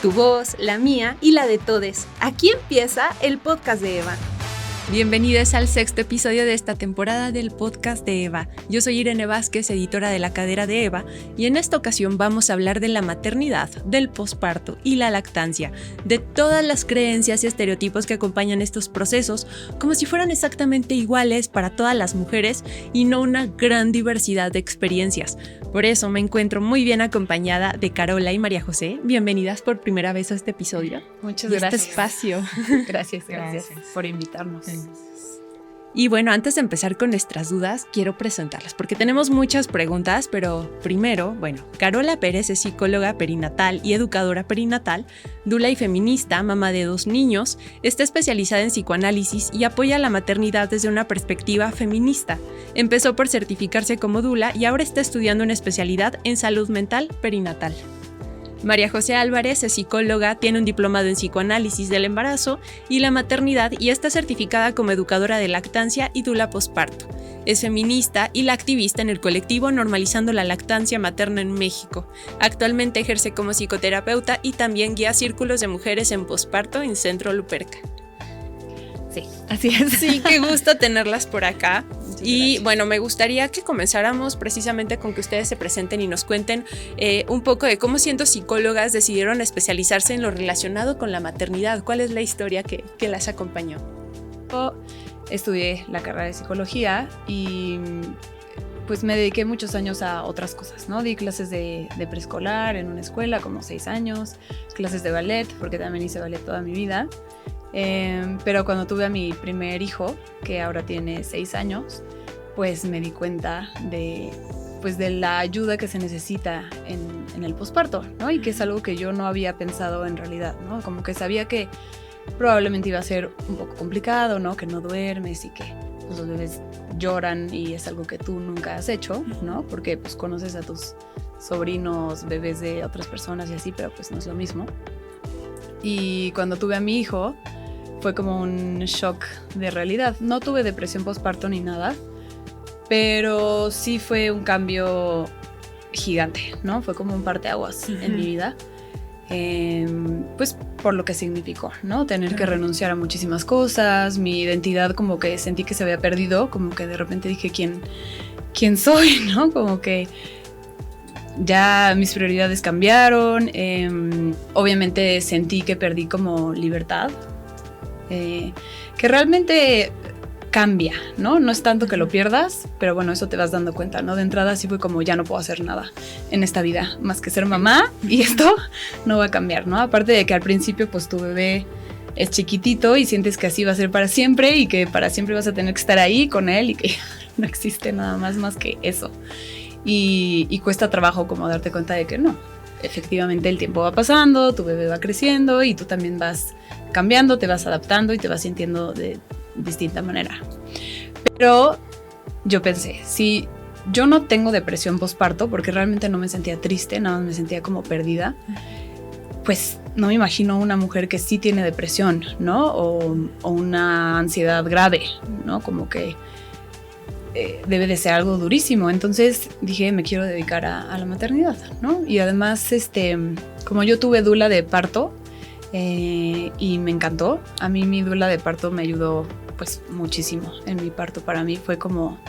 tu voz, la mía y la de todes. Aquí empieza el podcast de Eva. Bienvenidos al 6º episodio de esta temporada del podcast de Eva. Yo soy Irene Vázquez, editora de La Cadera de Eva, y en esta ocasión vamos a hablar de la maternidad, del posparto y la lactancia, de todas las creencias y estereotipos que acompañan estos procesos, como si fueran exactamente iguales para todas las mujeres y no una gran diversidad de experiencias. Por eso me encuentro muy bien acompañada de Carola y María José. Bienvenidas por primera vez a este episodio. Muchas gracias. Este espacio. Gracias por invitarnos. Y bueno, antes de empezar con nuestras dudas, quiero presentarlas porque tenemos muchas preguntas, pero primero, Carola Pérez es psicóloga perinatal y educadora perinatal, dula y feminista, mamá de 2 niños, está especializada en psicoanálisis y apoya la maternidad desde una perspectiva feminista. Empezó por certificarse como dula y ahora está estudiando una especialidad en salud mental perinatal. María José Álvarez es psicóloga, tiene un diplomado en psicoanálisis del embarazo y la maternidad y está certificada como educadora de lactancia y dula posparto. Es feminista y la activista en el colectivo Normalizando la Lactancia Materna en México. Actualmente ejerce como psicoterapeuta y también guía círculos de mujeres en posparto en Centro Luperca. Sí, así es. Sí, qué gusto tenerlas por acá. Y bueno, me gustaría que comenzáramos precisamente con que ustedes se presenten y nos cuenten un poco de cómo, siendo psicólogas, decidieron especializarse en lo relacionado con la maternidad. ¿Cuál es la historia que las acompañó? Yo estudié la carrera de psicología y pues me dediqué muchos años a otras cosas, ¿no? Di clases de preescolar en una escuela, como 6 años, clases de ballet, porque también hice ballet toda mi vida. Pero cuando tuve a mi primer hijo, que ahora tiene 6 años, pues me di cuenta de la ayuda que se necesita en el posparto, ¿no? Y que es algo que yo no había pensado en realidad, ¿no? Como que sabía que probablemente iba a ser un poco complicado, ¿no? Que no duermes y que pues, los bebés lloran y es algo que tú nunca has hecho, ¿no? Porque pues conoces a tus sobrinos, bebés de otras personas y así, pero pues no es lo mismo. Y cuando tuve a mi hijo, fue como un shock de realidad. No tuve depresión postparto ni nada, pero sí fue un cambio gigante, ¿no? Fue como un parteaguas en mi vida, pues por lo que significó, ¿no? Tener que renunciar a muchísimas cosas, mi identidad como que sentí que se había perdido, como que de repente dije, ¿quién soy, no? Como que ya mis prioridades cambiaron, obviamente sentí que perdí como libertad, que realmente cambia, ¿no? No es tanto que lo pierdas, pero bueno, eso te vas dando cuenta, ¿no? De entrada sí fue como ya no puedo hacer nada en esta vida, más que ser mamá, y esto no va a cambiar, ¿no? Aparte de que al principio pues tu bebé es chiquitito y sientes que así va a ser para siempre y que para siempre vas a tener que estar ahí con él y que no existe nada más que eso. Y cuesta trabajo como darte cuenta de que no, efectivamente el tiempo va pasando, tu bebé va creciendo y tú también vas cambiando, te vas adaptando y te vas sintiendo de distinta manera. Pero yo pensé, si yo no tengo depresión postparto, porque realmente no me sentía triste, nada más me sentía como perdida, pues no me imagino una mujer que sí tiene depresión, ¿no? O una ansiedad grave, ¿no? Como que debe de ser algo durísimo. Entonces dije, me quiero dedicar a la maternidad, ¿no? Y además, como yo tuve dula de parto y me encantó, a mí mi dula de parto me ayudó pues muchísimo en mi parto. Para mí fue como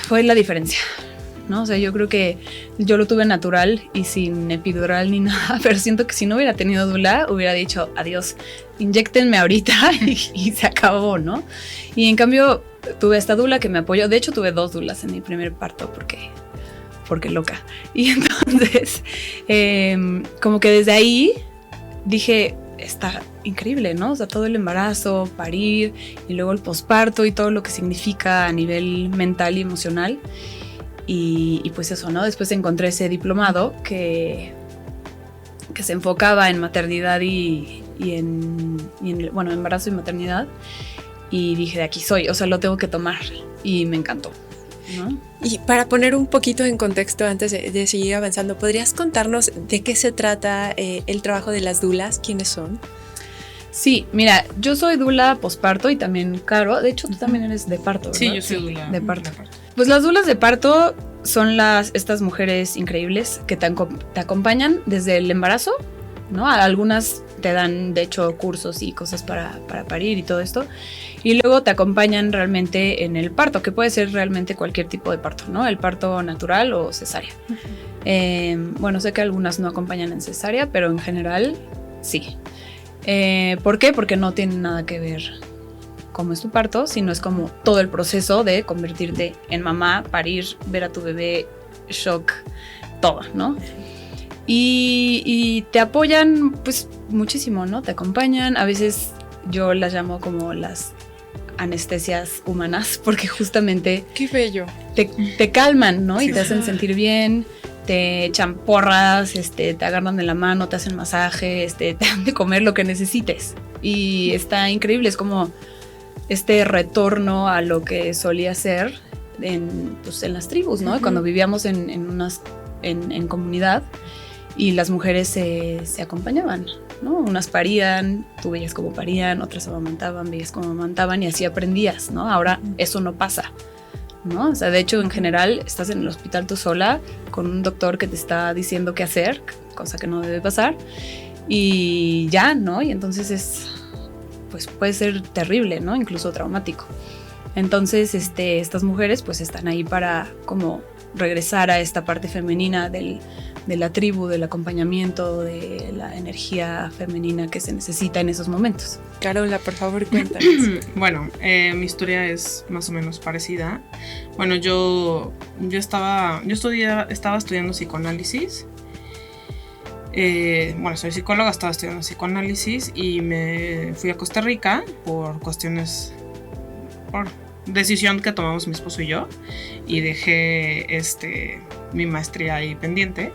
fue la diferencia, ¿no? O sea, yo creo que yo lo tuve natural y sin epidural ni nada, pero siento que si no hubiera tenido dula, hubiera dicho, adiós, inyéctenme ahorita y se acabó, ¿no? Y en cambio tuve esta dula que me apoyó. De hecho, tuve 2 dulas en mi primer parto porque loca. Y entonces, como que desde ahí dije, está increíble, ¿no? O sea, todo el embarazo, parir y luego el posparto y todo lo que significa a nivel mental y emocional. Y pues eso, ¿no? Después encontré ese diplomado que se enfocaba en maternidad y en embarazo y maternidad. Y dije, de aquí soy, o sea, lo tengo que tomar. Y me encantó, ¿no? Y para poner un poquito en contexto antes de seguir avanzando, ¿podrías contarnos de qué se trata el trabajo de las dulas? ¿Quiénes son? Sí, mira, yo soy dula posparto y también, Caro, de hecho tú también eres de parto, ¿verdad? Sí, yo soy dula de parto. Pues las dulas de parto son estas mujeres increíbles que te acompañan desde el embarazo, ¿no? Algunas te dan, de hecho, cursos y cosas para parir y todo esto. Y luego te acompañan realmente en el parto, que puede ser realmente cualquier tipo de parto, ¿no? El parto natural o cesárea. Bueno, sé que algunas no acompañan en cesárea, pero en general sí. ¿Por qué? Porque no tiene nada que ver cómo es tu parto, sino es como todo el proceso de convertirte en mamá, parir, ver a tu bebé, shock, todo, ¿no? Y te apoyan pues muchísimo, ¿no? Te acompañan, a veces yo las llamo como las anestesias humanas, porque justamente ¡qué bello! Te calman, ¿no? Sí. Y te hacen sentir bien, te echan porras, te agarran de la mano, te hacen masajes, te dan de comer lo que necesites. Y está increíble, es como este retorno a lo que solía ser en las tribus, ¿no? Cuando vivíamos en comunidad y las mujeres se acompañaban, ¿no? Unas parían, tú veías cómo parían, otras amamantaban, veías cómo amamantaban y así aprendías, ¿no? Ahora eso no pasa, ¿no? O sea, de hecho, en general, estás en el hospital tú sola con un doctor que te está diciendo qué hacer, cosa que no debe pasar, y ya, ¿no? Y entonces pues puede ser terrible, ¿no? Incluso traumático. Entonces, estas mujeres pues están ahí para como regresar a esta parte femenina de la tribu, del acompañamiento, de la energía femenina que se necesita en esos momentos. Carola, por favor, cuéntanos. Bueno, mi historia es más o menos parecida. Bueno, yo estaba estudiando psicoanálisis. Bueno, soy psicóloga, estaba estudiando psicoanálisis y me fui a Costa Rica por decisión que tomamos mi esposo y yo, y dejé mi maestría ahí pendiente.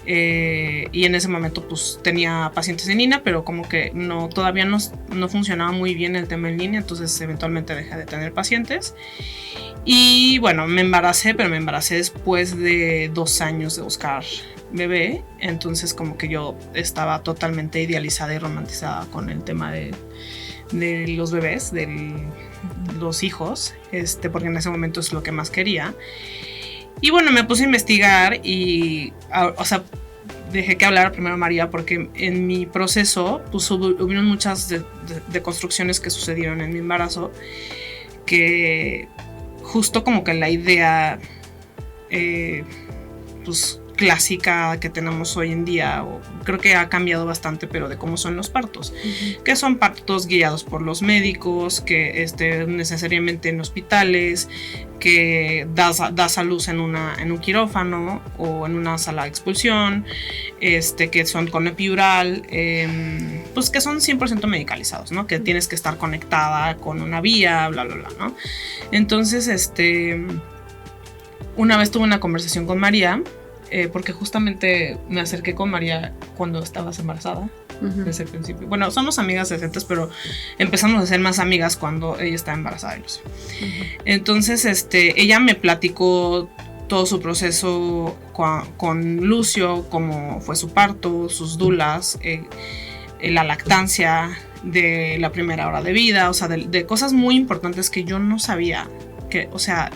Y en ese momento pues tenía pacientes en línea, pero como que todavía no funcionaba muy bien el tema en línea, entonces eventualmente dejé de tener pacientes. Y bueno, me embaracé, pero me embaracé después de 2 años de buscar bebé, entonces como que yo estaba totalmente idealizada y romantizada con el tema de los bebés, de los hijos, porque en ese momento es lo que más quería. Y bueno, me puse a investigar y, o sea, dejé que hablara primero María, porque en mi proceso pues hubieron muchas deconstrucciones que sucedieron en mi embarazo, que justo como que la idea pues clásica que tenemos hoy en día, creo que ha cambiado bastante, pero de cómo son los partos, que son partos guiados por los médicos, que necesariamente en hospitales, que das a luz en un quirófano o en una sala de expulsión, que son con epidural, pues que son 100% medicalizados, ¿no? Que tienes que estar conectada con una vía, bla, bla, bla, ¿no? Entonces, una vez tuve una conversación con María, porque justamente me acerqué con María cuando estabas embarazada, desde el principio. Bueno, somos amigas decentes, pero empezamos a ser más amigas cuando ella estaba embarazada de Lucio. Entonces, ella me platicó todo su proceso con Lucio, cómo fue su parto, sus dulas, la lactancia de la primera hora de vida, o sea, de cosas muy importantes que yo no sabía, o sea,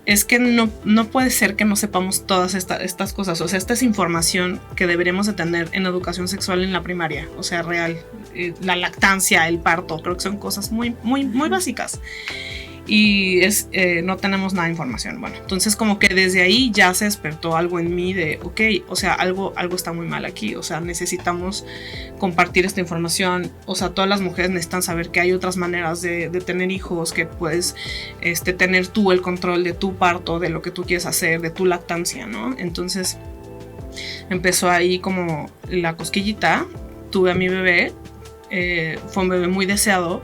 es que no puede ser que no sepamos todas estas cosas. O sea, esta es información que deberíamos de tener en educación sexual en la primaria. O sea, real. La lactancia, el parto, creo que son cosas muy, muy, muy básicas. Y no tenemos nada de información. Bueno, entonces como que desde ahí ya se despertó algo en mí de, ok, o sea, algo está muy mal aquí. O sea, necesitamos compartir esta información. O sea, todas las mujeres necesitan saber que hay otras maneras de tener hijos, que puedes tener tú el control de tu parto, de lo que tú quieres hacer, de tu lactancia, ¿no? Entonces empezó ahí como la cosquillita. Tuve a mi bebé, fue un bebé muy deseado.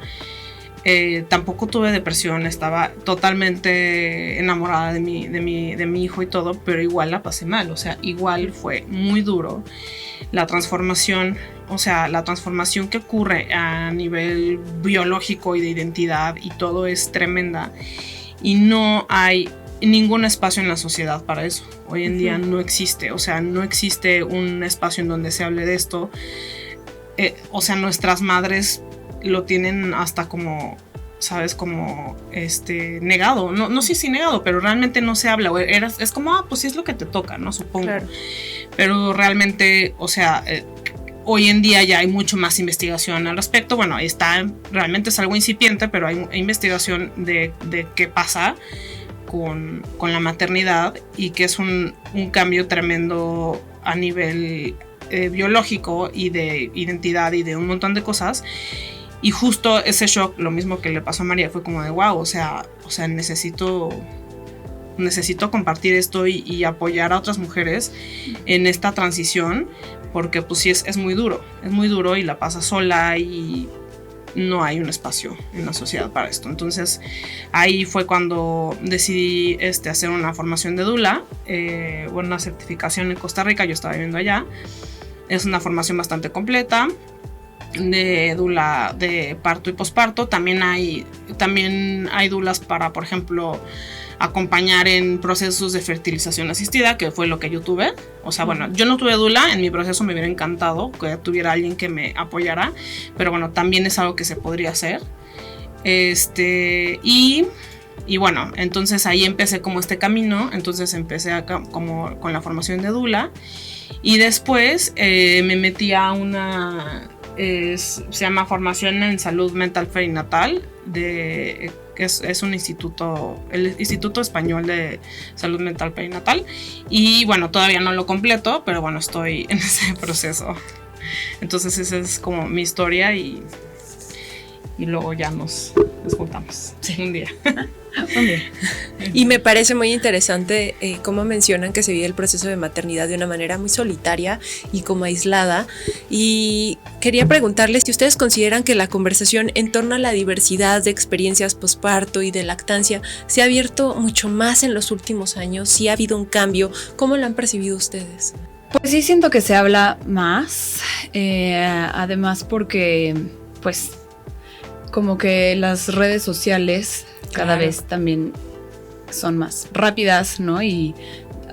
Tampoco tuve depresión, estaba totalmente enamorada de mi hijo y todo, pero igual la pasé mal, o sea, igual fue muy duro la transformación, o sea, la transformación que ocurre a nivel biológico y de identidad y todo es tremenda y no hay ningún espacio en la sociedad para eso. Hoy en día no existe, o sea, no existe un espacio en donde se hable de esto. O sea, nuestras madres lo tienen hasta como ¿sabes? Como negado, no sé si negado, pero realmente no se habla, es como, pues sí es lo que te toca, ¿no? Supongo. Claro. Pero realmente, o sea, hoy en día ya hay mucho más investigación al respecto. Bueno, ahí está, realmente es algo incipiente, pero hay investigación de qué pasa con la maternidad y que es un cambio tremendo a nivel biológico y de identidad y de un montón de cosas. Y justo ese shock, lo mismo que le pasó a María, fue como de wow, o sea, necesito compartir esto y apoyar a otras mujeres en esta transición, porque pues sí es muy duro y la pasa sola y no hay un espacio en la sociedad para esto. Entonces ahí fue cuando decidí hacer una formación de doula, una certificación en Costa Rica, yo estaba viviendo allá. Es una formación bastante completa de doula de parto y posparto. También hay doulas para, por ejemplo, acompañar en procesos de fertilización asistida, que fue lo que yo tuve. O sea, bueno, yo no tuve doula, en mi proceso me hubiera encantado que tuviera alguien que me apoyara, pero bueno, también es algo que se podría hacer. Y bueno, entonces ahí empecé como este camino. Entonces empecé acá como con la formación de doula y después me metí a una se llama formación en salud mental perinatal que es un instituto, el Instituto Español de Salud Mental Perinatal, y bueno, todavía no lo completo, pero bueno, estoy en ese proceso. Entonces esa es como mi historia y luego ya nos juntamos un día. Un día. Y me parece muy interesante cómo mencionan que se vive el proceso de maternidad de una manera muy solitaria y como aislada. Y quería preguntarles si ustedes consideran que la conversación en torno a la diversidad de experiencias posparto y de lactancia se ha abierto mucho más en los últimos años, si ha habido un cambio. ¿Cómo lo han percibido ustedes? Pues sí, siento que se habla más, además porque pues como que las redes sociales cada vez también son más rápidas, ¿no? Y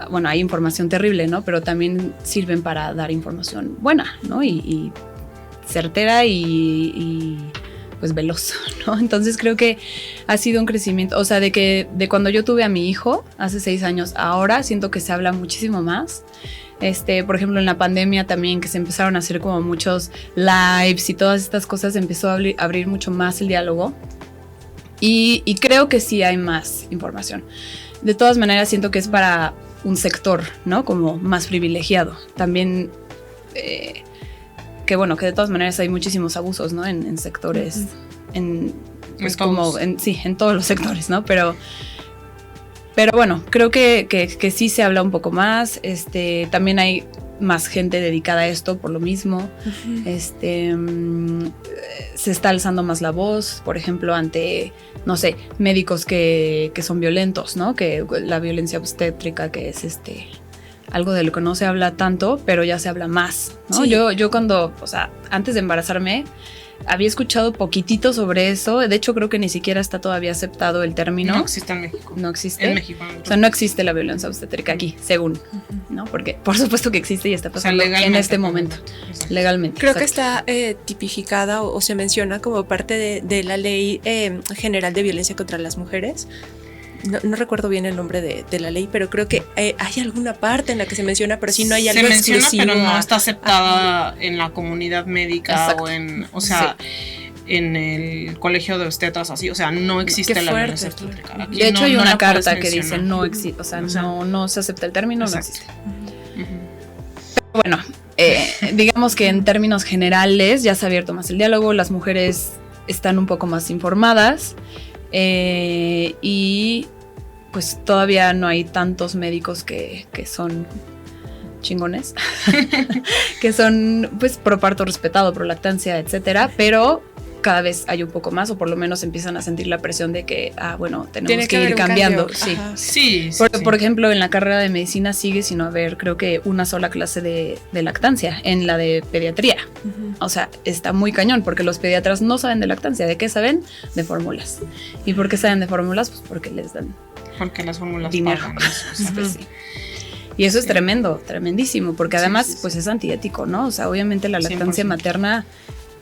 bueno, hay información terrible, ¿no? Pero también sirven para dar información buena, ¿no? Y certera y pues veloz, ¿no? Entonces creo que ha sido un crecimiento, o sea, de cuando yo tuve a mi hijo hace 6 años, ahora siento que se habla muchísimo más. Por ejemplo, en la pandemia también, que se empezaron a hacer como muchos lives y todas estas cosas, empezó a abrir mucho más el diálogo. Y creo que sí hay más información. De todas maneras, siento que es para un sector, ¿no? Como más privilegiado. También, que bueno, que de todas maneras hay muchísimos abusos, ¿no? En sectores, pues como, en todos los sectores, ¿no? Pero bueno, creo que sí se habla un poco más. También hay más gente dedicada a esto por lo mismo. Se está alzando más la voz, por ejemplo, ante, no sé, médicos que son violentos, ¿no? Que la violencia obstétrica, que es algo de lo que no se habla tanto, pero ya se habla más, ¿no? Sí. Yo cuando, o sea, antes de embarazarme, había escuchado poquitito sobre eso. De hecho, creo que ni siquiera está todavía aceptado el término. No existe en México. No existe. En México. O sea, no existe la violencia obstétrica aquí, según, ¿no? Porque por supuesto que existe y está pasando en este momento. Exacto. Legalmente. Creo que está tipificada o se menciona como parte de la Ley General de Violencia contra las Mujeres. No recuerdo bien el nombre de la ley, pero creo que hay alguna parte en la que se menciona, pero sí no hay algo exclusivo. Se menciona, pero no está aceptada en la comunidad médica. Exacto. En el colegio de obstetras, así, o sea, no existe la violencia obstétrica. Aquí de hecho, hay una carta que dice no existe, o sea, no se acepta el término, exacto. No existe. Pero bueno, digamos que en términos generales ya se ha abierto más el diálogo, las mujeres están un poco más informadas y pues todavía no hay tantos médicos que son chingones, que son pues pro parto respetado, pro lactancia, etcétera, pero cada vez hay un poco más, o por lo menos empiezan a sentir la presión de que, bueno, tenemos que ir cambiando. Sí. Por ejemplo, en la carrera de medicina sigue sin haber, creo que, una sola clase de lactancia, en la de pediatría. O sea, está muy cañón, porque los pediatras no saben de lactancia. ¿De qué saben? De fórmulas. ¿Y por qué saben de fórmulas? Pues porque les dan porque las fórmulas dinero. Pagan. Pues, sí. Y eso es tremendo, tremendísimo, porque además pues es antiético, ¿no? O sea, obviamente la lactancia 100%. Materna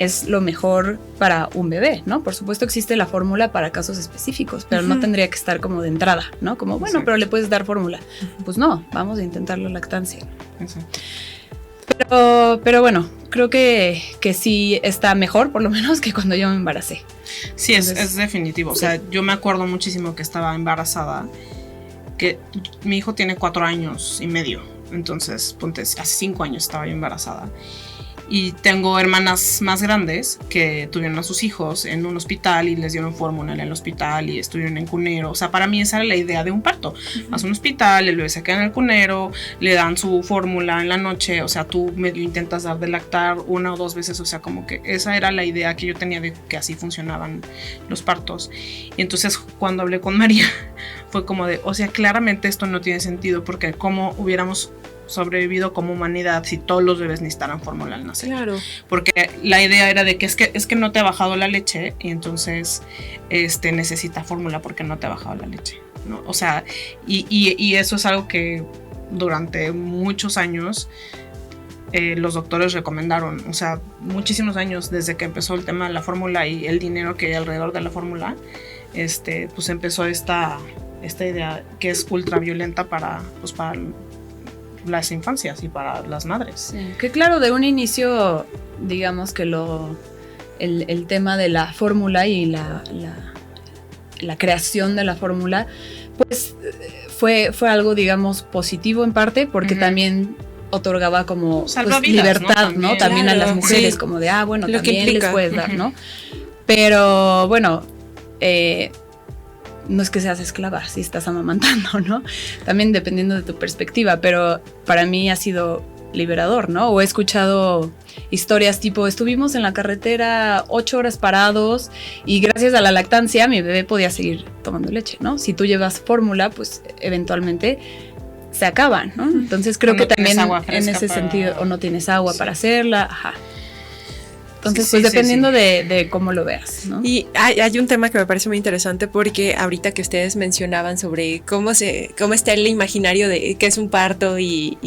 es lo mejor para un bebé, ¿no? Por supuesto existe la fórmula para casos específicos, pero no tendría que estar como de entrada, ¿no? Como, bueno, pero le puedes dar fórmula. Pues no, vamos a intentar la lactancia. Pero bueno, creo que sí está mejor, por lo menos, que cuando yo me embaracé. Sí, es definitivo. O sea, yo me acuerdo muchísimo que estaba embarazada, que mi hijo tiene 4 años y medio. Entonces, ponte, hace 5 años estaba yo embarazada. Y tengo hermanas más grandes que tuvieron a sus hijos en un hospital y les dieron fórmula en el hospital y estuvieron en cunero. O sea, para mí esa era la idea de un parto. Vas a un hospital, el bebé se queda en el cunero, le dan su fórmula en la noche. O sea, tú medio intentas dar de lactar 1 o 2 veces. O sea, como que esa era la idea que yo tenía de que así funcionaban los partos. Y entonces cuando hablé con María fue como de, o sea, claramente esto no tiene sentido porque cómo hubiéramos sobrevivido como humanidad si todos los bebés necesitaran fórmula al nacer. Claro. Porque la idea era de que es que no te ha bajado la leche y entonces necesita fórmula porque no te ha bajado la leche, ¿no? O sea, y eso es algo que durante muchos años los doctores recomendaron. O sea, muchísimos años desde que empezó el tema de la fórmula y el dinero que hay alrededor de la fórmula, pues empezó esta idea que es ultra violenta para las infancias y para las madres. Sí, que claro, de un inicio, digamos que el tema de la fórmula y la creación de la fórmula, pues fue algo, digamos, positivo en parte, porque también otorgaba como pues, libertad, ¿no? También claro, a las mujeres, sí. Como de, bueno, lo también les puedes dar, ¿no? Pero bueno, no es que seas esclava si estás amamantando, ¿no? También dependiendo de tu perspectiva, pero para mí ha sido liberador, ¿no? O he escuchado historias tipo, estuvimos en la carretera 8 horas parados y gracias a la lactancia mi bebé podía seguir tomando leche, ¿no? Si tú llevas fórmula, pues eventualmente se acaban, ¿no? Entonces creo que también en ese sentido, o no tienes agua para hacerla, ajá. Entonces, pues dependiendo de cómo lo veas, ¿no? Y hay un tema que me parece muy interesante porque ahorita que ustedes mencionaban sobre cómo está el imaginario de qué es un parto y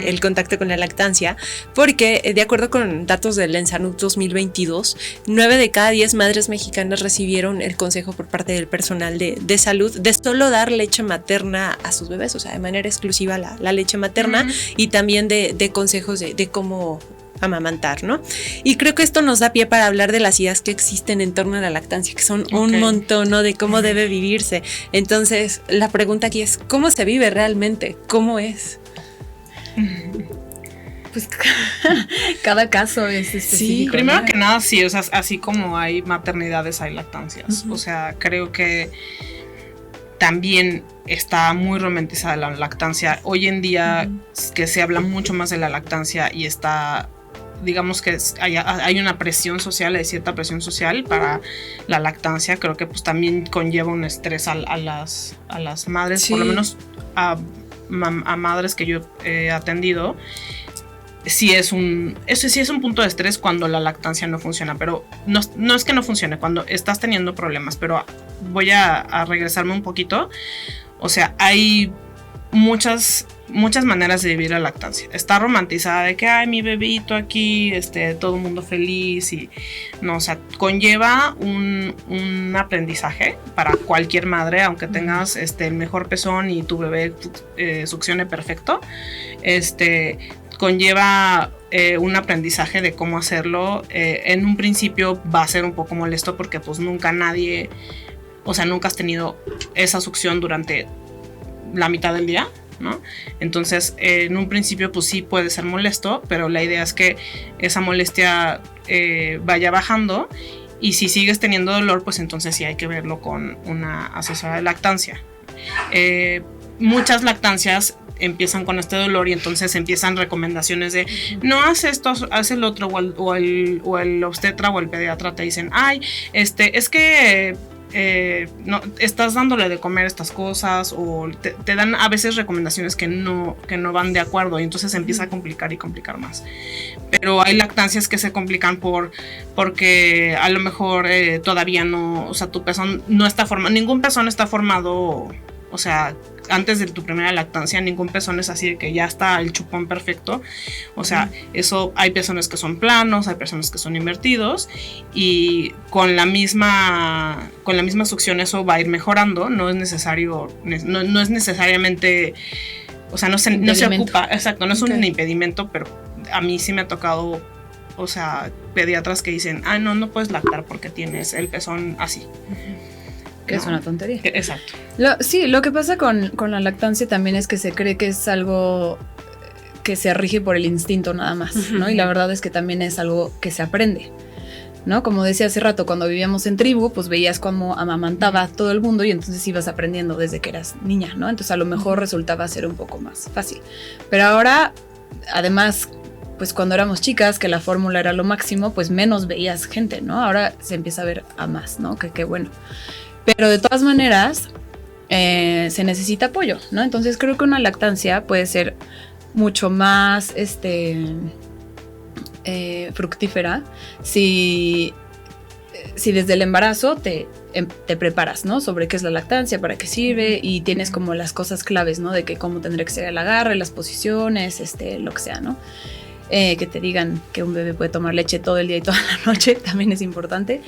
el contacto con la lactancia, porque de acuerdo con datos del ENSANUD 2022, 9 de cada 10 madres mexicanas recibieron el consejo por parte del personal de salud de solo dar leche materna a sus bebés, o sea, de manera exclusiva la leche materna y también de consejos de cómo amamantar, ¿no? Y creo que esto nos da pie para hablar de las ideas que existen en torno a la lactancia, que son un montón, ¿no? De cómo debe vivirse. Entonces, la pregunta aquí es, ¿cómo se vive realmente? ¿Cómo es? Pues cada caso es específico. Sí, primero que nada, sí, o sea, así como hay maternidades, hay lactancias. O sea, creo que también está muy romantizada la lactancia. Hoy en día que se habla mucho más de la lactancia y está, digamos que hay una presión social, hay cierta presión social para la lactancia. Creo que pues también conlleva un estrés a las madres, sí. Por lo menos a madres que yo he atendido. Sí es un punto de estrés cuando la lactancia no funciona, pero no es que no funcione, cuando estás teniendo problemas, pero voy a regresarme un poquito. O sea, hay muchas maneras de vivir la lactancia. Está romantizada de que, mi bebito aquí, todo el mundo feliz y no, o sea, conlleva un aprendizaje para cualquier madre, aunque tengas el mejor pezón y tu bebé succione perfecto, conlleva un aprendizaje de cómo hacerlo. En un principio va a ser un poco molesto porque pues nunca has tenido esa succión durante la mitad del día, ¿no? Entonces, en un principio pues sí puede ser molesto, pero la idea es que esa molestia vaya bajando y si sigues teniendo dolor, pues entonces sí hay que verlo con una asesora de lactancia. Muchas lactancias empiezan con este dolor y entonces empiezan recomendaciones de no haz esto, haz el otro, o el obstetra o el pediatra te dicen, es que no estás dándole de comer estas cosas, o te dan a veces recomendaciones que no van de acuerdo y entonces empieza a complicar y complicar más. Pero hay lactancias que se complican porque a lo mejor todavía no, o sea, tu pezón no está formado, ningún pezón está formado, o sea, antes de tu primera lactancia, ningún pezón es así de que ya está el chupón perfecto. O sea, eso, hay pezones que son planos, hay pezones que son invertidos, y con la misma succión eso va a ir mejorando. No es necesario, no es necesariamente, o sea, no se ocupa, exacto, no es un impedimento, pero a mí sí me ha tocado, o sea, pediatras que dicen, no puedes lactar porque tienes el pezón así. Que es una tontería. Exacto. Lo que pasa con la lactancia también es que se cree que es algo que se rige por el instinto nada más, ¿no? Y la verdad es que también es algo que se aprende, ¿no? Como decía hace rato, cuando vivíamos en tribu, pues veías cómo amamantaba a todo el mundo y entonces ibas aprendiendo desde que eras niña, ¿no? Entonces a lo mejor resultaba ser un poco más fácil. Pero ahora, además, pues cuando éramos chicas, que la fórmula era lo máximo, pues menos veías gente, ¿no? Ahora se empieza a ver a más, ¿no? Que qué bueno. Pero de todas maneras, se necesita apoyo, ¿no? Entonces creo que una lactancia puede ser mucho más fructífera si desde el embarazo te preparas, ¿no? Sobre qué es la lactancia, para qué sirve, y tienes como las cosas claves, ¿no? De que cómo tendría que ser el agarre, las posiciones, lo que sea, ¿no? Que te digan que un bebé puede tomar leche todo el día y toda la noche, también es importante.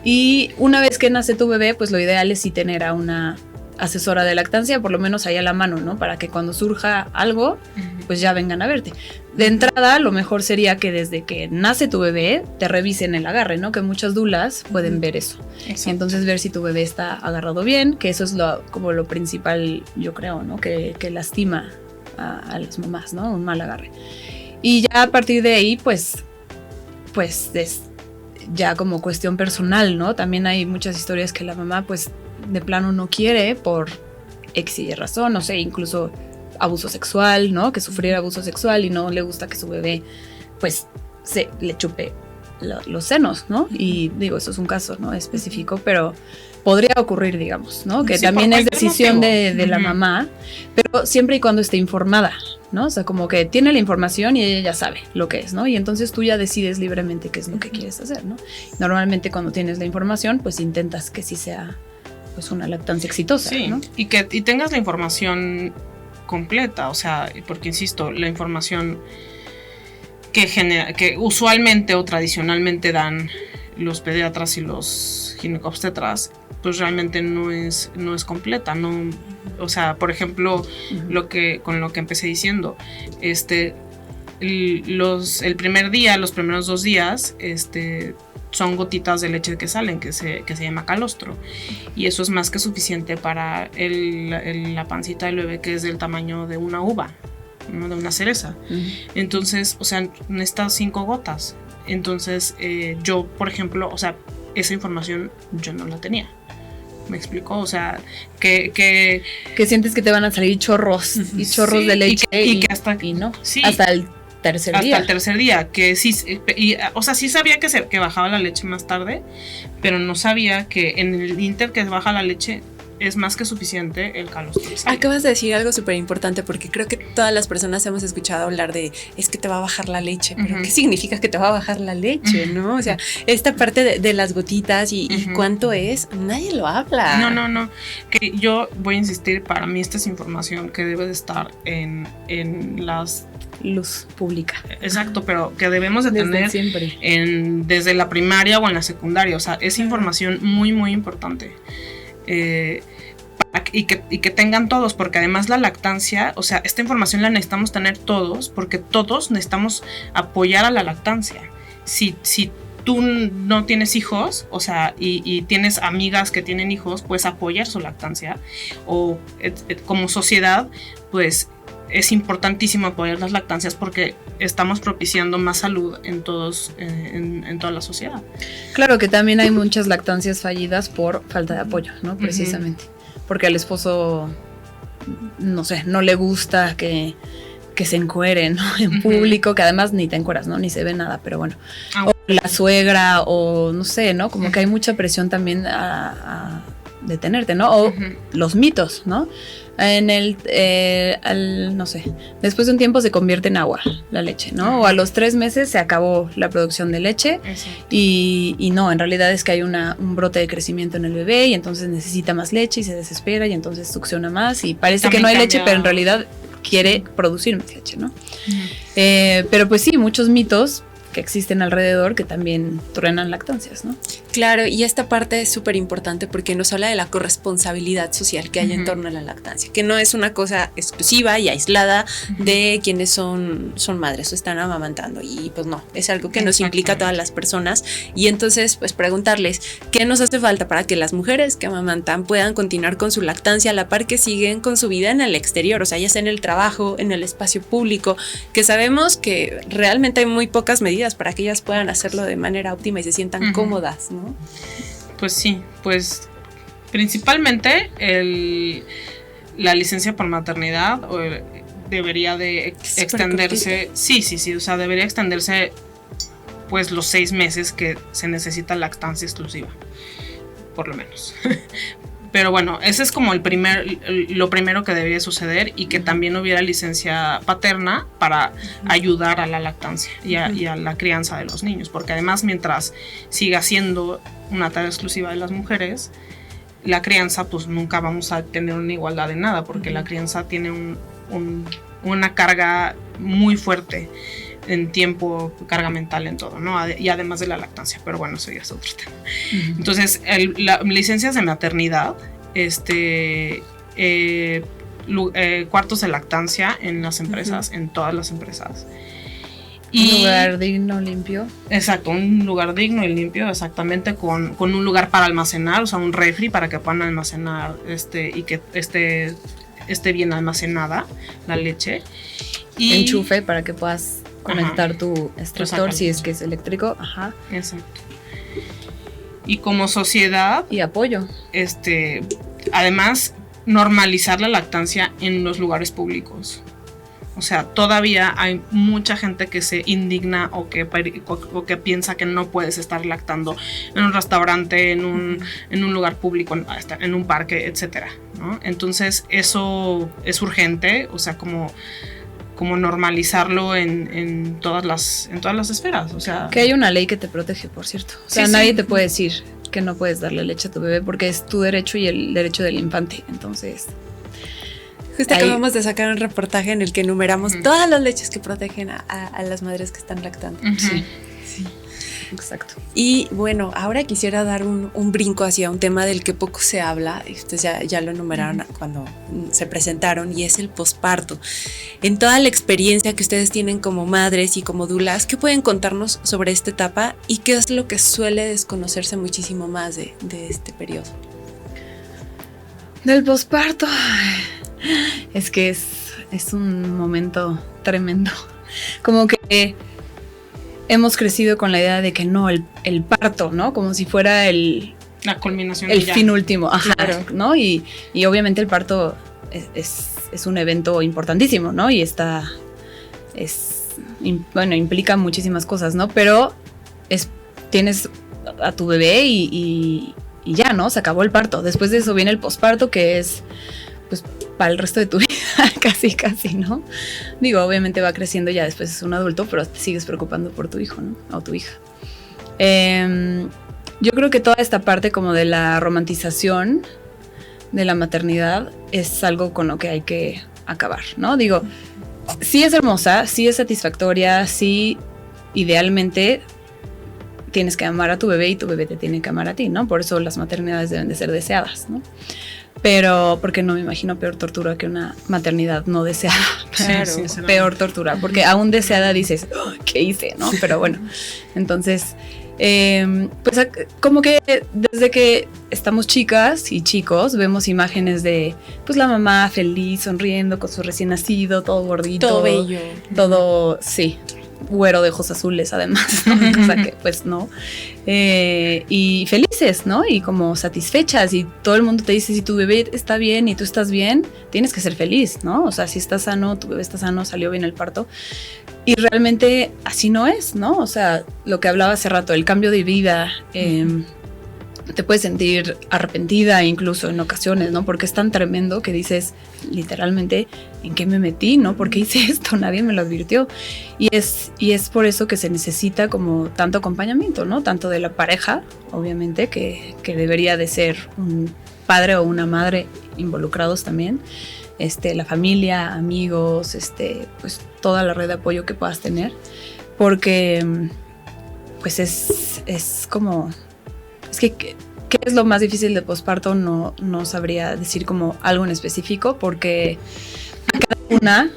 Y una vez que nace tu bebé, pues lo ideal es sí tener a una asesora de lactancia, por lo menos ahí a la mano, ¿no? Para que cuando surja algo, pues ya vengan a verte. De entrada, lo mejor sería que desde que nace tu bebé, te revisen el agarre, ¿no? Que muchas dulas pueden ver eso. Exacto. Y entonces ver si tu bebé está agarrado bien, que eso es como lo principal, yo creo, ¿no? Que lastima a las mamás, ¿no? Un mal agarre. Y ya a partir de ahí, pues es ya como cuestión personal, ¿no? También hay muchas historias que la mamá, pues, de plano no quiere por X y razón, no sé, incluso abuso sexual, ¿no? Que sufriera abuso sexual y no le gusta que su bebé, pues, le chupe los senos, ¿no? Y digo, eso es un caso, ¿no? Específico, pero podría ocurrir, digamos, ¿no? Que sí, también es decisión de la mamá, pero siempre y cuando esté informada, ¿no? O sea, como que tiene la información y ella ya sabe lo que es, ¿no? Y entonces tú ya decides libremente qué es lo que quieres hacer, ¿no? Normalmente cuando tienes la información, pues intentas que sí sea, pues, una lactancia exitosa, sí, ¿no? Y tengas la información completa, o sea, porque insisto, la información que usualmente o tradicionalmente dan los pediatras y los ginecobstetras, pues realmente no es completa, no, o sea, por ejemplo, con lo que empecé diciendo, el primer día, los primeros 2 días, son gotitas de leche que salen, que se llama calostro, y eso es más que suficiente para la pancita del bebé, que es del tamaño de una uva, ¿no? De una cereza. Entonces, o sea, necesitas 5 gotas. Entonces, yo, por ejemplo, o sea, esa información yo no la tenía. ¿Me explico? O sea, que sientes que te van a salir chorros y chorros de leche y que y no, sí, hasta el tercer día. Hasta el tercer día, que sí, o sea, sí sabía que bajaba la leche más tarde, pero no sabía que en el inter que baja la leche es más que suficiente el calostro. Acabas de decir algo súper importante, porque creo que todas las personas hemos escuchado hablar de es que te va a bajar la leche, pero ¿qué significa que te va a bajar la leche, no? O sea, esta parte de las gotitas y cuánto es, nadie lo habla. No, que yo voy a insistir, para mí esta es información que debe de estar en las luz pública. Exacto, pero que debemos de tener siempre. Desde la primaria o en la secundaria, o sea, es información muy, muy importante. Y que tengan todos, porque además la lactancia, o sea, esta información la necesitamos tener todos, porque todos necesitamos apoyar a la lactancia. Si tú no tienes hijos, o sea, y tienes amigas que tienen hijos, puedes apoyar su lactancia, o como sociedad, pues es importantísimo apoyar las lactancias, porque estamos propiciando más salud en todos, en toda la sociedad. Claro que también hay muchas lactancias fallidas por falta de apoyo, ¿no? Precisamente. Porque al esposo, no sé, no le gusta que se encuere, ¿no? En público, que además ni te encueras, ¿no? Ni se ve nada, pero bueno. O la suegra, o no sé, ¿no? Como que hay mucha presión también a detenerte, ¿no? O los mitos, ¿no? No sé, después de un tiempo se convierte en agua la leche, ¿no? O a los 3 meses se acabó la producción de leche. Y no, en realidad es que hay un brote de crecimiento en el bebé y entonces necesita más leche y se desespera y entonces succiona más y parece también que no hay leche, pero en realidad quiere producir más leche, ¿no? Pero pues sí, muchos mitos que existen alrededor que también truenan lactancias, ¿no? Claro, y esta parte es súper importante porque nos habla de la corresponsabilidad social que hay en torno a la lactancia, que no es una cosa exclusiva y aislada de quienes son madres o están amamantando, y pues no, es algo que nos implica a todas las personas. Y entonces pues preguntarles qué nos hace falta para que las mujeres que amamantan puedan continuar con su lactancia a la par que siguen con su vida en el exterior, o sea, ya sea en el trabajo, en el espacio público, que sabemos que realmente hay muy pocas medidas para que ellas puedan hacerlo de manera óptima y se sientan cómodas, ¿no? Pues sí, pues principalmente la licencia por maternidad debería de extenderse. Sí, o sea, debería extenderse pues los 6 meses que se necesita lactancia exclusiva, por lo menos. Pero bueno, ese es como lo primero que debería suceder, y que también hubiera licencia paterna para ayudar a la lactancia y a la crianza de los niños, porque además mientras siga siendo una tarea exclusiva de las mujeres, la crianza pues nunca vamos a tener una igualdad de nada, porque la crianza tiene una carga muy fuerte en tiempo, carga mental, en todo, ¿no? Y además de la lactancia, pero bueno, eso ya es otro tema. Entonces, las licencias de maternidad, cuartos de lactancia en las empresas, en todas las empresas. Y un lugar digno, limpio. Exacto, un lugar digno y limpio, exactamente, con un lugar para almacenar, o sea, un refri para que puedan almacenar y que esté bien almacenada la leche. Y enchufe para que puedas conectar tu extractor si es que es eléctrico. Ajá. Exacto. Y como sociedad. Y apoyo. Además, normalizar la lactancia en los lugares públicos. O sea, todavía hay mucha gente que se indigna o que piensa que no puedes estar lactando en un restaurante, en un lugar público, en un parque, etcétera, ¿no? Entonces, eso es urgente, o sea, como normalizarlo en todas las esferas, o sea. Que hay una ley que te protege, por cierto. O sea, nadie te puede decir que no puedes darle leche a tu bebé porque es tu derecho y el derecho del infante. Entonces, justo acabamos de sacar un reportaje en el que enumeramos todas las leches que protegen a las madres que están lactando. Sí. Exacto. Y bueno, ahora quisiera dar un brinco hacia un tema del que poco se habla, y ustedes ya lo enumeraron cuando se presentaron, y es el posparto. En toda la experiencia que ustedes tienen como madres y como dulas, ¿qué pueden contarnos sobre esta etapa y qué es lo que suele desconocerse muchísimo más de este periodo? Del posparto, es que es un momento tremendo. Como que hemos crecido con la idea de que no, el parto, ¿no? Como si fuera la culminación. El fin último, ajá, claro. ¿No? Y obviamente el parto es un evento importantísimo, ¿no? Y implica muchísimas cosas, ¿no? Pero tienes a tu bebé y ya, ¿no? Se acabó el parto. Después de eso viene el posparto, que es pues para el resto de tu vida, casi, ¿no? Digo, obviamente va creciendo, ya después es un adulto, pero te sigues preocupando por tu hijo, ¿no? O tu hija. Yo creo que toda esta parte como de la romantización de la maternidad es algo con lo que hay que acabar, ¿no? Digo, sí es hermosa, sí es satisfactoria, sí idealmente tienes que amar a tu bebé y tu bebé te tiene que amar a ti, ¿no? Por eso las maternidades deben de ser deseadas, ¿no? Pero porque no me imagino peor tortura que una maternidad no deseada. Claro, sí, peor tortura, porque aún deseada dices, oh, ¿qué hice? ¿No? Pero bueno, entonces, pues como que desde que estamos chicas y chicos vemos imágenes de pues la mamá feliz, sonriendo con su recién nacido, todo gordito. Todo bello. Todo, sí, güero de ojos azules además, ¿no? O sea que pues no. Y felices, ¿no? Y como satisfechas, y todo el mundo te dice, si tu bebé está bien y tú estás bien, tienes que ser feliz, ¿no? O sea, si estás sano, tu bebé está sano, salió bien el parto. Y realmente así no es, ¿no? O sea, lo que hablaba hace rato, el cambio de vida, te puedes sentir arrepentida incluso en ocasiones, ¿no? Porque es tan tremendo que dices literalmente, ¿en qué me metí, no? ¿Por qué hice esto? Nadie me lo advirtió. Y es por eso que se necesita como tanto acompañamiento, ¿no? Tanto de la pareja, obviamente, que debería de ser un padre o una madre involucrados también, la familia, amigos, pues toda la red de apoyo que puedas tener, porque pues es como... Es que, ¿qué es lo más difícil de posparto? No sabría decir como algo en específico, porque a cada una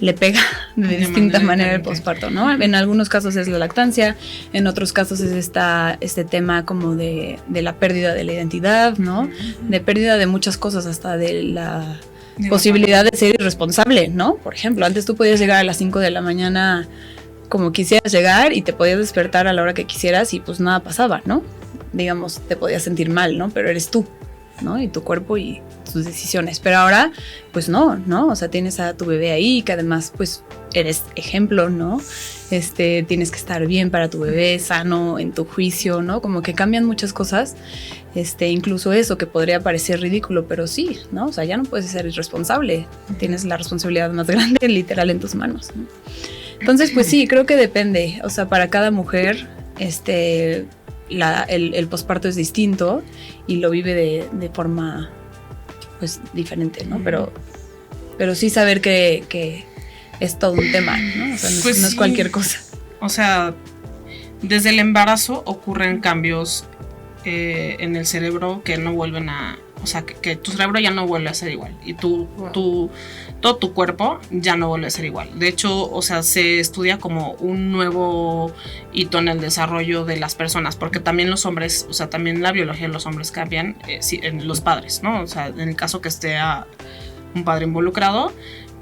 le pega de distinta manera el posparto, ¿no? En algunos casos es la lactancia, en otros casos es este tema como de la pérdida de la identidad, ¿no? De pérdida de muchas cosas, hasta de la posibilidad de ser irresponsable, ¿no? Por ejemplo, antes tú podías llegar a las 5 de la mañana como quisieras llegar y te podías despertar a la hora que quisieras y pues nada pasaba, ¿no? Digamos, te podías sentir mal, ¿no? Pero eres tú, ¿no? Y tu cuerpo y tus decisiones. Pero ahora, pues no, o sea, tienes a tu bebé ahí, que además, pues, eres ejemplo, ¿no? Tienes que estar bien para tu bebé, sano en tu juicio, ¿no? Como que cambian muchas cosas, incluso eso que podría parecer ridículo, pero sí, ¿no? O sea, ya no puedes ser irresponsable, tienes la responsabilidad más grande, literal, en tus manos, ¿no? Entonces, pues sí, creo que depende, o sea, para cada mujer, el posparto es distinto y lo vive de forma pues diferente, ¿no? Pero sí saber que es todo un tema, ¿no? O sea, pues no es cualquier cosa. O sea, desde el embarazo ocurren cambios en el cerebro que no vuelven a... O sea, que tu cerebro ya no vuelve a ser igual y todo tu cuerpo ya no vuelve a ser igual. De hecho, o sea, se estudia como un nuevo hito en el desarrollo de las personas, porque también los hombres, o sea, también la biología de los hombres cambian, en los padres, ¿no? O sea, en el caso que esté un padre involucrado,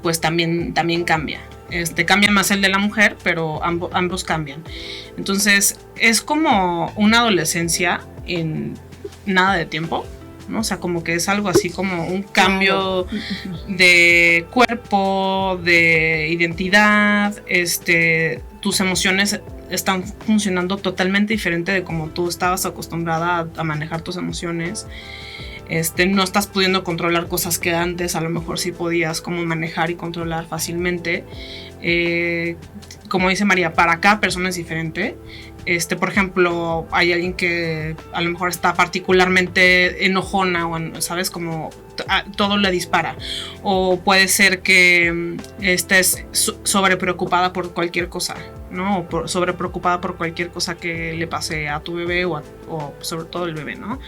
pues también cambia. Cambia más el de la mujer, pero ambos cambian. Entonces, es como una adolescencia en nada de tiempo, ¿no? O sea, como que es algo así como un cambio de cuerpo, de identidad, tus emociones están funcionando totalmente diferente de como tú estabas acostumbrada a manejar tus emociones. No estás pudiendo controlar cosas que antes a lo mejor sí podías como manejar y controlar fácilmente. Como dice María, para cada persona es diferente. Por ejemplo, hay alguien que a lo mejor está particularmente enojona o, ¿sabes? Como todo le dispara. O puede ser que estés sobrepreocupada por cualquier cosa, ¿no? O sobrepreocupada por cualquier cosa que le pase a tu bebé o sobre todo el bebé, ¿no?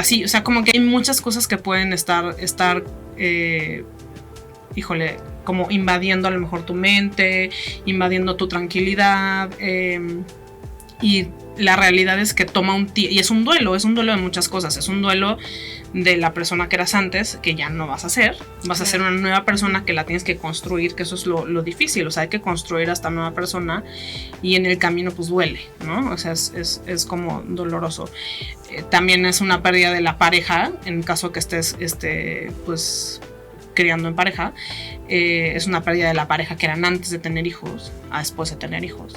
Así, o sea, como que hay muchas cosas que pueden estar como invadiendo a lo mejor tu mente, invadiendo tu tranquilidad, y la realidad es que toma y es un duelo de muchas cosas. Es un duelo de la persona que eras antes, que ya no vas a ser. Vas a ser una nueva persona que la tienes que construir, que eso es lo difícil. O sea, hay que construir a esta nueva persona y en el camino pues duele, ¿no? O sea, es como doloroso. También es una pérdida de la pareja, en caso que estés, pues criando en pareja. Es una pérdida de la pareja que eran antes de tener hijos a después de tener hijos.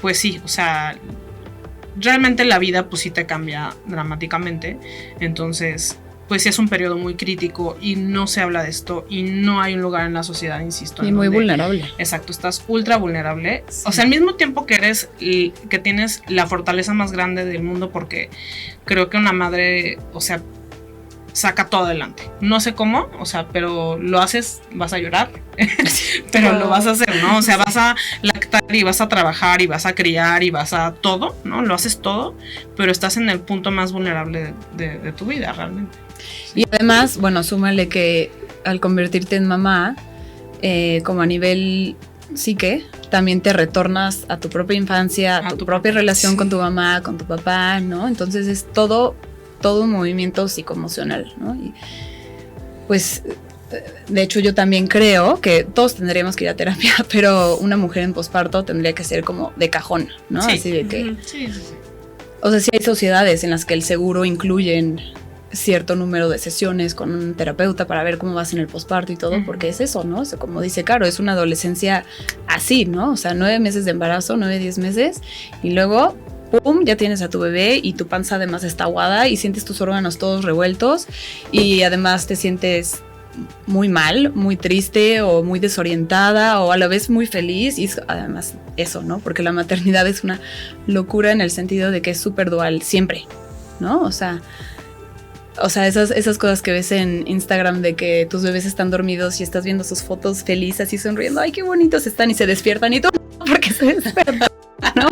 Pues sí, o sea, realmente la vida pues sí te cambia dramáticamente. Entonces, pues sí es un periodo muy crítico y no se habla de esto y no hay un lugar en la sociedad, insisto. Y muy vulnerable. Exacto, estás ultra vulnerable. Sí. O sea, al mismo tiempo que tienes la fortaleza más grande del mundo, porque creo que una madre, o sea, saca todo adelante. No sé cómo, o sea, pero lo haces, vas a llorar, pero lo vas a hacer, ¿no? O sea, vas a lactar y vas a trabajar y vas a criar y vas a todo, ¿no? Lo haces todo, pero estás en el punto más vulnerable de tu vida, realmente. Sí. Y además, bueno, súmale que al convertirte en mamá, como a nivel psique, también te retornas a tu propia infancia, a tu propia relación con tu mamá, con tu papá, ¿no? Entonces es todo un movimiento psicoemocional, ¿no? Y pues, de hecho, yo también creo que todos tendríamos que ir a terapia, pero una mujer en posparto tendría que ser como de cajón, ¿no? Sí. Así de que... Sí. O sea, sí hay sociedades en las que el seguro incluyen cierto número de sesiones con un terapeuta para ver cómo vas en el posparto y todo, porque es eso, ¿no? O sea, como dice Caro, es una adolescencia así, ¿no? O sea, 9 meses de embarazo, 9, 10 meses, y luego ¡pum!, ya tienes a tu bebé y tu panza además está aguada y sientes tus órganos todos revueltos y además te sientes muy mal, muy triste o muy desorientada o a la vez muy feliz y además eso, ¿no? Porque la maternidad es una locura en el sentido de que es súper dual siempre, ¿no? O sea, esas cosas que ves en Instagram de que tus bebés están dormidos y estás viendo sus fotos felices así sonriendo, ay, qué bonitos están y se despiertan y tú no, porque se despiertan, ¿no?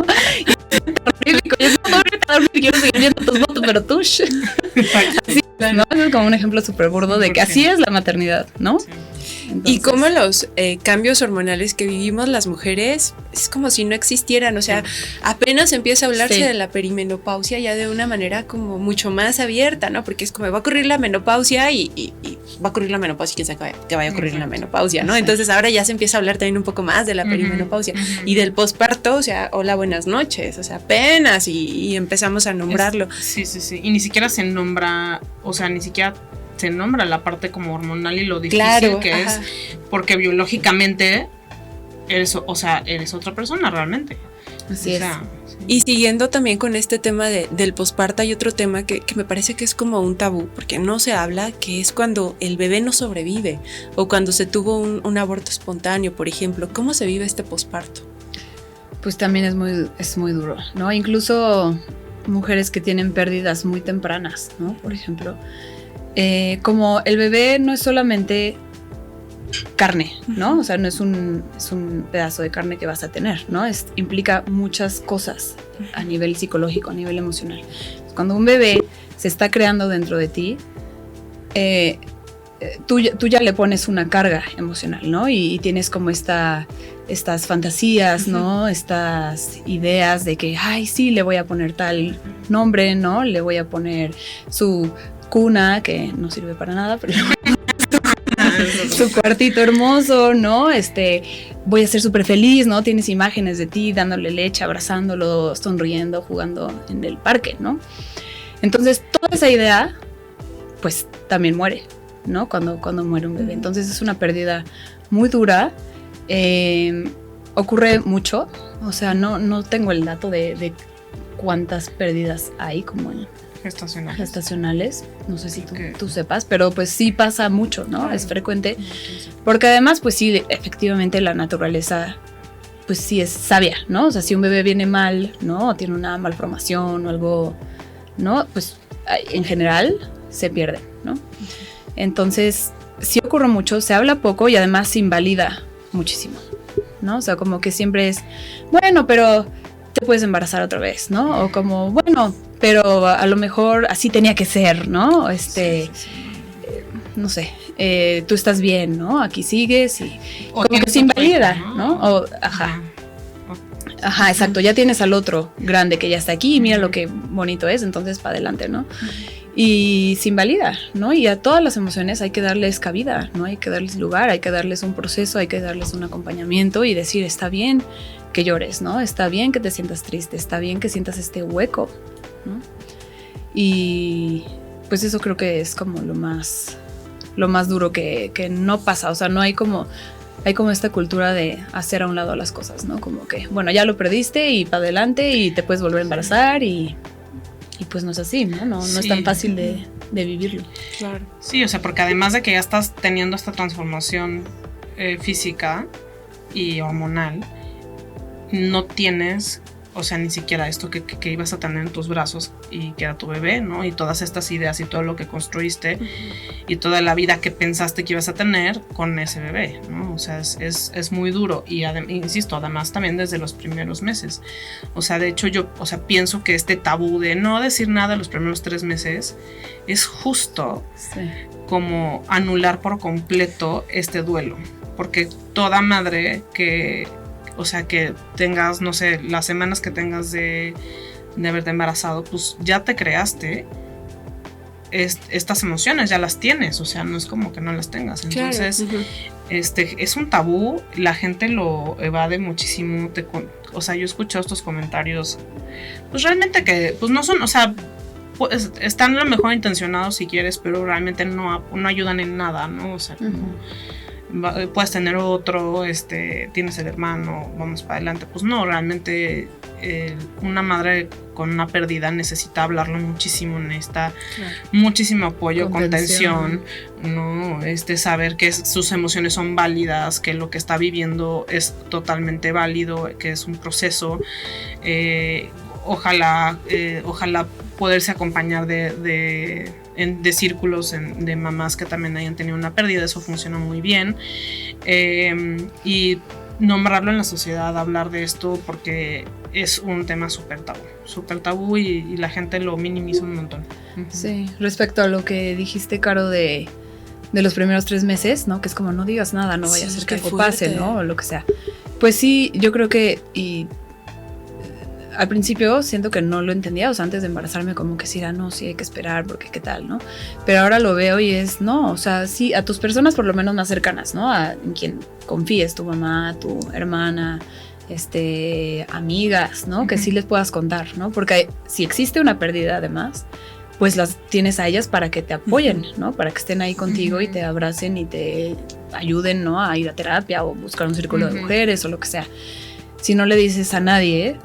Y yo quiero seguir viendo tus fotos, pero tú, así, ¿no? Eso es como un ejemplo súper burdo de que así es la maternidad, ¿no? Sí. Entonces, y cómo los cambios hormonales que vivimos las mujeres es como si no existieran, o sea, apenas empieza a hablarse de la perimenopausia ya de una manera como mucho más abierta, ¿no? Porque es como va a ocurrir la menopausia y va a ocurrir la menopausia y quién sabe que vaya a ocurrir la menopausia, ¿no? Entonces ahora ya se empieza a hablar también un poco más de la perimenopausia y del posparto, o sea, hola, buenas noches, o sea, apenas y empezamos a nombrarlo. Sí, y ni siquiera se nombra, o sea, ni siquiera se nombra la parte como hormonal y lo difícil que es, porque biológicamente eres otra persona realmente. Así es. Sí. Y siguiendo también con este tema del posparto, hay otro tema que me parece que es como un tabú, porque no se habla, que es cuando el bebé no sobrevive o cuando se tuvo un aborto espontáneo, por ejemplo. ¿Cómo se vive este posparto? Pues también es muy duro, ¿no? Incluso mujeres que tienen pérdidas muy tempranas, ¿no? Por ejemplo, como el bebé no es solamente carne, ¿no? O sea, no es un pedazo de carne que vas a tener, ¿no? Implica muchas cosas a nivel psicológico, a nivel emocional. Cuando un bebé se está creando dentro de ti, tú ya le pones una carga emocional, ¿no? Y tienes como estas fantasías, ¿no? Estas ideas de que, ay, sí, le voy a poner tal nombre, ¿no? Le voy a poner su cuna, que no sirve para nada, pero su cuartito hermoso, ¿no? Voy a ser súper feliz, ¿no? Tienes imágenes de ti dándole leche, abrazándolo, sonriendo, jugando en el parque, ¿no? Entonces, toda esa idea, pues, también muere, ¿no? Cuando muere un bebé. Entonces, es una pérdida muy dura. Ocurre mucho, o sea, no tengo el dato de cuántas pérdidas hay como en gestacionales, no sé si tú sepas, pero pues sí pasa mucho, ¿no? Es frecuente, porque además pues sí, efectivamente la naturaleza pues sí es sabia, ¿no? O sea, si un bebé viene mal, ¿no? O tiene una malformación o algo, ¿no? Pues en general se pierde, ¿no? Entonces sí ocurre mucho, se habla poco y además se invalida muchísimo, ¿no? O sea, como que siempre es, bueno, pero te puedes embarazar otra vez, ¿no? O como, bueno, pero a lo mejor así tenía que ser, ¿no? No sé, tú estás bien, ¿no? Aquí sigues y o como que se invalida, ¿no? O, ajá, exacto, ya tienes al otro grande que ya está aquí y mira lo que bonito es, entonces para adelante, ¿no? Y se invalida, ¿no? Y a todas las emociones hay que darles cabida, ¿no? Hay que darles lugar, hay que darles un proceso, hay que darles un acompañamiento y decir, está bien que llores, ¿no? Está bien que te sientas triste, está bien que sientas este hueco, ¿no? Y pues eso creo que es como lo más duro que no pasa, o sea, no hay como esta cultura de hacer a un lado las cosas, ¿no? Como que, bueno, ya lo perdiste y para adelante y te puedes volver a embarazar y pues no es así, ¿no? No es tan fácil de vivirlo. Claro. Sí, o sea, porque además de que ya estás teniendo esta transformación física y hormonal, no tienes, o sea, ni siquiera esto que ibas a tener en tus brazos y que era tu bebé, ¿no? Y todas estas ideas y todo lo que construiste y toda la vida que pensaste que ibas a tener con ese bebé, ¿no? O sea, es muy duro y insisto, además también desde los primeros meses. O sea, de hecho yo, o sea, pienso que este tabú de no decir nada los primeros 3 meses es justo como anular por completo este duelo, porque toda madre que, o sea, que tengas, no sé, las semanas que tengas de haberte embarazado, pues ya te creaste estas emociones, ya las tienes, o sea, no es como que no las tengas. Entonces, claro. Es un tabú, la gente lo evade muchísimo, o sea, yo he escuchado estos comentarios, pues realmente que, pues no son, o sea, pues, están lo mejor intencionados si quieres, pero realmente no ayudan en nada, ¿no? O sea, como puedes tener otro, tienes el hermano, vamos para adelante. Pues no, realmente una madre con una pérdida necesita hablarlo muchísimo, necesita muchísimo apoyo, contención, ¿no? Saber que sus emociones son válidas, que lo que está viviendo es totalmente válido, que es un proceso. Ojalá poderse acompañar de círculos de mamás que también hayan tenido una pérdida, eso funciona muy bien. Y nombrarlo en la sociedad, hablar de esto, porque es un tema súper tabú y la gente lo minimiza un montón. Sí, respecto a lo que dijiste, Caro, de los primeros 3 meses, ¿no? Que es como no digas nada, no vaya a ser que algo pase, ¿no? O lo que sea. Pues sí, yo creo que al principio siento que no lo entendía, o sea, antes de embarazarme como que sí era, no, sí hay que esperar porque qué tal, ¿no? Pero ahora lo veo y es, no, o sea, sí, a tus personas por lo menos más cercanas, ¿no? En quien confíes, tu mamá, tu hermana, amigas, ¿no? Que sí les puedas contar, ¿no? Porque si existe una pérdida además, pues las tienes a ellas para que te apoyen, ¿no? Para que estén ahí contigo y te abracen y te ayuden, ¿no? A ir a terapia o buscar un círculo de mujeres o lo que sea. Si no le dices a nadie,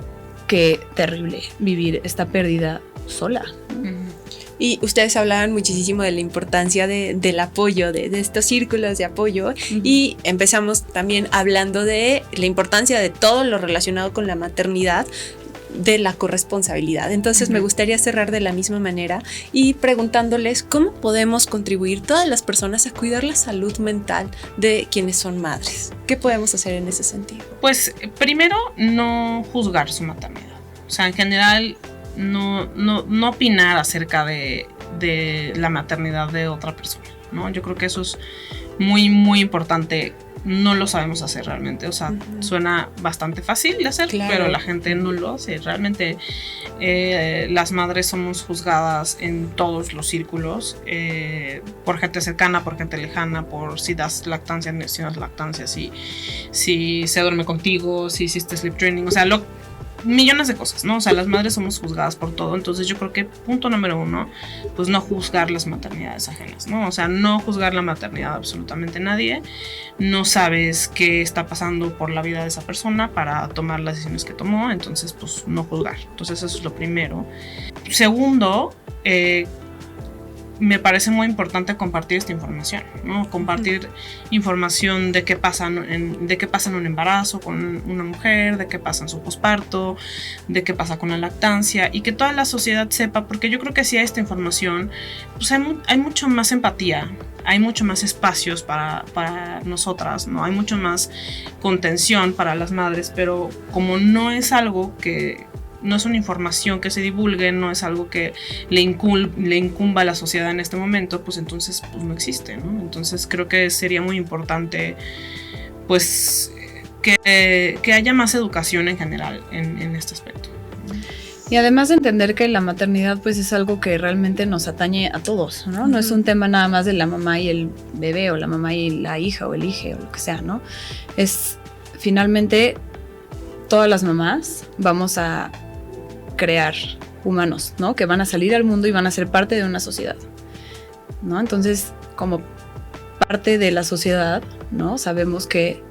qué terrible vivir esta pérdida sola, ¿no? Y ustedes hablaban muchísimo de la importancia del apoyo, de estos círculos de apoyo, y empezamos también hablando de la importancia de todo lo relacionado con la maternidad, de la corresponsabilidad. Entonces me gustaría cerrar de la misma manera y preguntándoles cómo podemos contribuir todas las personas a cuidar la salud mental de quienes son madres. ¿Qué podemos hacer en ese sentido? Pues primero, no juzgar su maternidad. O sea, en general, no opinar acerca de la maternidad de otra persona, ¿no? Yo creo que eso es muy, muy importante. No lo sabemos hacer realmente, o sea, suena bastante fácil de hacer, pero la gente no lo hace. Realmente las madres somos juzgadas en todos los círculos, por gente cercana, por gente lejana, por si das lactancia, si no das lactancia, si se duerme contigo, si hiciste sleep training, o sea, millones de cosas, ¿no? O sea, las madres somos juzgadas por todo. Entonces yo creo que punto número 1, pues no juzgar las maternidades ajenas, ¿no? O sea, no juzgar la maternidad de absolutamente nadie. No sabes qué está pasando por la vida de esa persona para tomar las decisiones que tomó. Entonces, pues no juzgar. Entonces eso es lo primero. Segundo, me parece muy importante compartir esta información, ¿no? Compartir información de qué pasa en un embarazo con una mujer, de qué pasa en su posparto, de qué pasa con la lactancia, y que toda la sociedad sepa, porque yo creo que si hay esta información, pues hay mucho más empatía, hay mucho más espacios para nosotras, ¿no? Hay mucho más contención para las madres, pero como no es algo que no es una información que se divulgue, no es algo que le incumba a la sociedad en este momento, pues entonces pues no existe, ¿no? Entonces creo que sería muy importante pues que haya más educación en general en este aspecto. Y además entender que la maternidad pues es algo que realmente nos atañe a todos, ¿no? No es un tema nada más de la mamá y el bebé, o la mamá y la hija o el hijo o lo que sea, ¿no? Es finalmente todas las mamás vamos a crear humanos, ¿no? Que van a salir al mundo y van a ser parte de una sociedad, ¿no? Entonces, como parte de la sociedad, ¿no? Sabemos que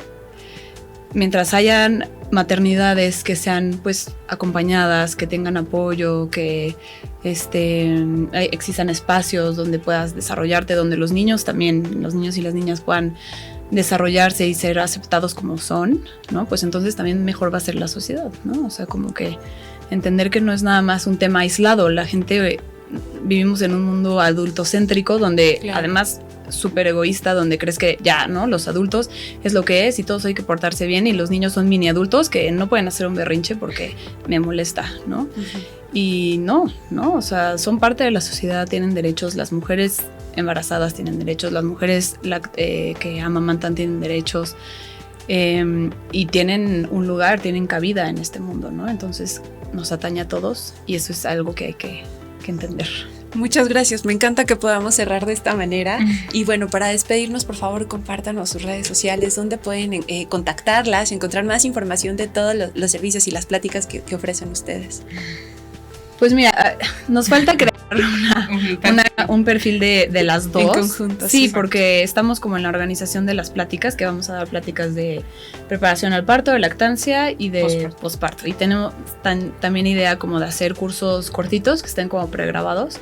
mientras hayan maternidades que sean, pues, acompañadas, que tengan apoyo, que existan espacios donde puedas desarrollarte, donde los niños y las niñas puedan desarrollarse y ser aceptados como son, ¿no? Pues entonces también mejor va a ser la sociedad, ¿no? O sea, como que entender que no es nada más un tema aislado. La gente vivimos en un mundo adultocéntrico donde además súper egoísta, donde crees que ya, ¿no? Los adultos es lo que es y todos hay que portarse bien, y los niños son mini adultos que no pueden hacer un berrinche porque me molesta, ¿no? Y no, o sea, son parte de la sociedad, tienen derechos. Las mujeres embarazadas tienen derechos, las mujeres que amamantan tienen derechos, y tienen un lugar, tienen cabida en este mundo, ¿no? Entonces nos atañe a todos y eso es algo que hay que entender. Muchas gracias, me encanta que podamos cerrar de esta manera. Y bueno, para despedirnos, por favor, compártanos sus redes sociales, donde pueden contactarlas, encontrar más información de todos los servicios y las pláticas que ofrecen ustedes. Pues mira, nos falta crear un perfil de las dos. En conjunto. Sí, porque estamos como en la organización de las pláticas, que vamos a dar pláticas de preparación al parto, de lactancia y de posparto. Y tenemos también idea como de hacer cursos cortitos que estén como pregrabados.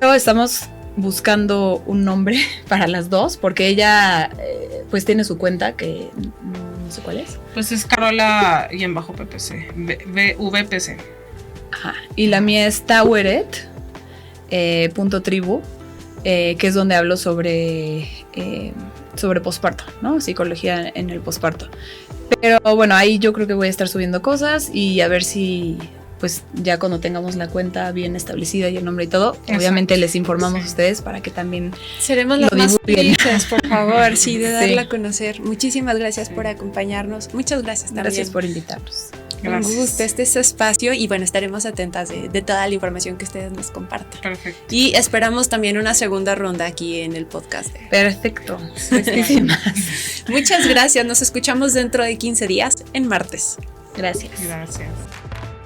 Pero estamos buscando un nombre para las dos, porque ella pues tiene su cuenta que no sé cuál es. Pues es Carola y en bajo PPC, VPC. Ajá. Y la mía es Taweret .tribu, que es donde hablo sobre posparto, ¿no? Psicología en el posparto. Pero bueno, ahí yo creo que voy a estar subiendo cosas y a ver si pues ya cuando tengamos la cuenta bien establecida y el nombre y todo, obviamente les informamos a ustedes para que también seremos las más felices, por favor, sí, de darla a conocer. Muchísimas gracias por acompañarnos. Muchas gracias también. Gracias por invitarnos. Gracias. Un gusto, este es su espacio y bueno, estaremos atentas de toda la información que ustedes nos compartan. Perfecto. Y esperamos también una segunda ronda aquí en el podcast. Perfecto. Muchas gracias, nos escuchamos dentro de 15 días en martes. Gracias. Gracias.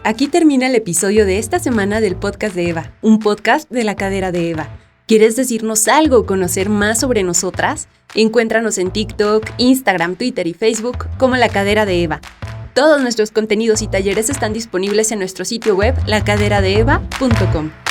Aquí termina el episodio de esta semana del podcast de Eva, un podcast de la cadera de Eva. ¿Quieres decirnos algo o conocer más sobre nosotras? Encuéntranos en TikTok, Instagram, Twitter y Facebook como La Cadera de Eva. Todos nuestros contenidos y talleres están disponibles en nuestro sitio web lacaderadeeva.com.